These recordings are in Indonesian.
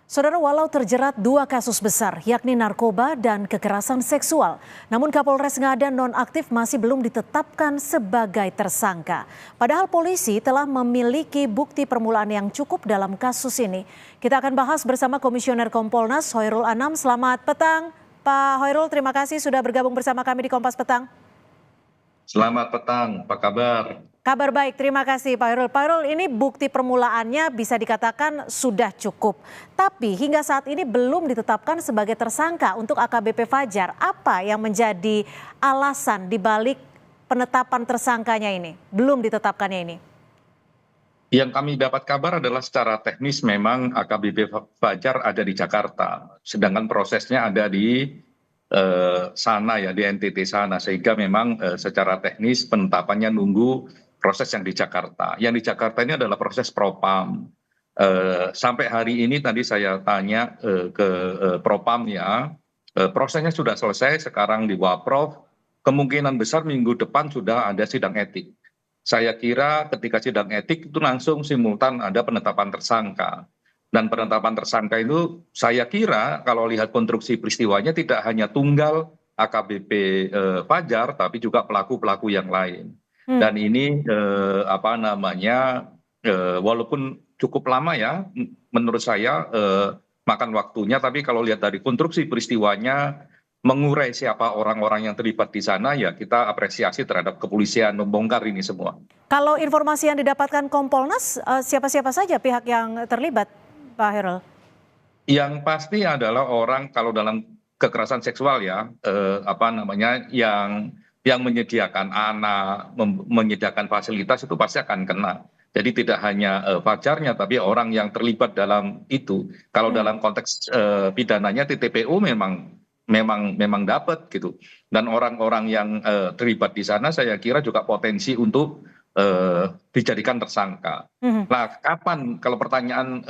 Saudara, walau terjerat dua kasus besar, yakni narkoba dan kekerasan seksual, namun Kapolres Ngada nonaktif masih belum ditetapkan sebagai tersangka. Padahal polisi telah memiliki bukti permulaan yang cukup dalam kasus ini. Kita akan bahas bersama Komisioner Kompolnas Hoirul Anam. Selamat petang, Pak Hoirul. Terima kasih sudah bergabung bersama kami di Kompas Petang. Selamat petang, apa kabar? Kabar baik, terima kasih Pak Hoirul. Pak Hoirul, ini bukti permulaannya bisa dikatakan sudah cukup. Tapi hingga saat ini belum ditetapkan sebagai tersangka untuk AKBP Fajar. Apa yang menjadi alasan dibalik penetapan tersangkanya ini? Belum ditetapkannya ini. Yang kami dapat kabar adalah secara teknis memang AKBP Fajar ada di Jakarta. Sedangkan prosesnya ada di sana ya, di NTT sana. Sehingga memang secara teknis penetapannya nunggu proses yang di Jakarta. Yang di Jakarta ini adalah proses propam. Sampai hari ini tadi saya tanya ke propamnya, prosesnya sudah selesai, sekarang di Waprov. Kemungkinan besar minggu depan sudah ada sidang etik. Saya kira ketika sidang etik itu langsung simultan ada penetapan tersangka. Dan penetapan tersangka itu saya kira kalau lihat konstruksi peristiwanya tidak hanya tunggal AKBP Fajar, tapi juga pelaku-pelaku yang lain. Dan ini walaupun cukup lama ya menurut saya makan waktunya, tapi kalau lihat dari konstruksi peristiwanya mengurai siapa orang-orang yang terlibat di sana, ya kita apresiasi terhadap kepolisian membongkar ini semua. Kalau informasi yang didapatkan Kompolnas, siapa-siapa saja pihak yang terlibat, Pak Hoirul? Yang pasti adalah orang kalau dalam kekerasan seksual ya, yang menyediakan anak, menyediakan fasilitas itu pasti akan kena. Jadi tidak hanya Fajarnya, tapi orang yang terlibat dalam itu. Kalau dalam konteks pidananya TPPU memang dapat gitu. Dan orang-orang yang terlibat di sana saya kira juga potensi untuk dijadikan tersangka. Nah, kapan kalau pertanyaan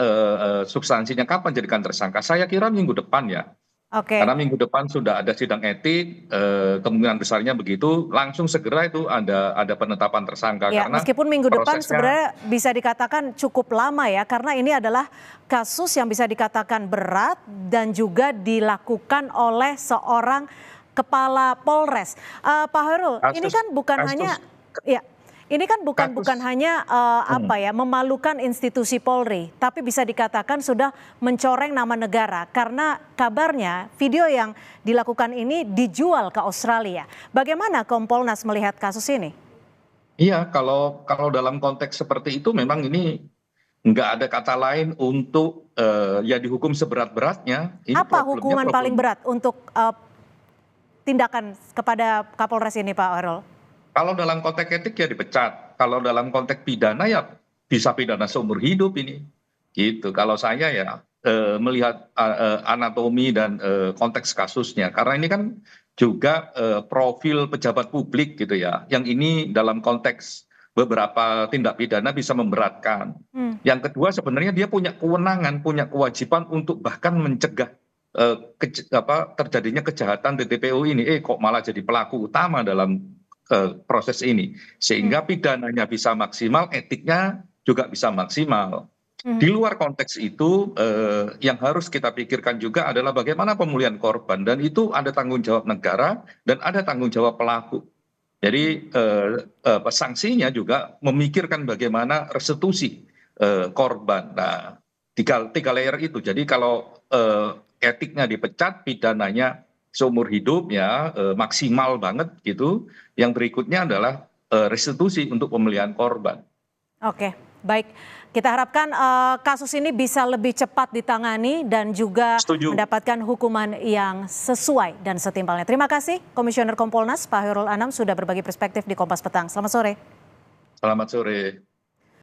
substansinya kapan jadikan tersangka? Saya kira minggu depan ya. Oke. Karena minggu depan sudah ada sidang etik, kemungkinan besarnya begitu, langsung segera itu ada penetapan tersangka. Ya, karena meskipun minggu depan prosesnya, sebenarnya bisa dikatakan cukup lama ya, karena ini adalah kasus yang bisa dikatakan berat dan juga dilakukan oleh seorang kepala Polres. Pak Hoirul, ini kan bukan hanya ya. Ini kan bukan hanya memalukan institusi Polri, tapi bisa dikatakan sudah mencoreng nama negara karena kabarnya video yang dilakukan ini dijual ke Australia. Bagaimana Kompolnas melihat kasus ini? Iya, kalau dalam konteks seperti itu memang ini nggak ada kata lain untuk ya dihukum seberat-beratnya. Apa hukuman paling berat untuk tindakan kepada Kapolres ini, Pak Hoirul? Kalau dalam konteks etik ya dipecat. Kalau dalam konteks pidana ya bisa pidana seumur hidup ini. Gitu. Kalau saya ya melihat anatomi dan konteks kasusnya. Karena ini kan juga profil pejabat publik gitu ya. Yang ini dalam konteks beberapa tindak pidana bisa memberatkan. Yang kedua sebenarnya dia punya kewenangan, punya kewajiban untuk bahkan mencegah terjadinya kejahatan TPPU ini. Kok malah jadi pelaku utama dalam proses ini, sehingga pidananya bisa maksimal, etiknya juga bisa maksimal. Di luar konteks itu yang harus kita pikirkan juga adalah bagaimana pemulihan korban, dan itu ada tanggung jawab negara dan ada tanggung jawab pelaku. Jadi sanksinya juga memikirkan bagaimana restitusi korban. Nah, tiga layer itu. Jadi kalau etiknya dipecat, pidananya seumur hidup ya maksimal banget gitu. Yang berikutnya adalah restitusi untuk pemulihan korban. Oke, baik. Kita harapkan kasus ini bisa lebih cepat ditangani dan juga mendapatkan hukuman yang sesuai dan setimpalnya. Terima kasih Komisioner Kompolnas Pak Hoirul Anam sudah berbagi perspektif di Kompas Petang. Selamat sore. Selamat sore.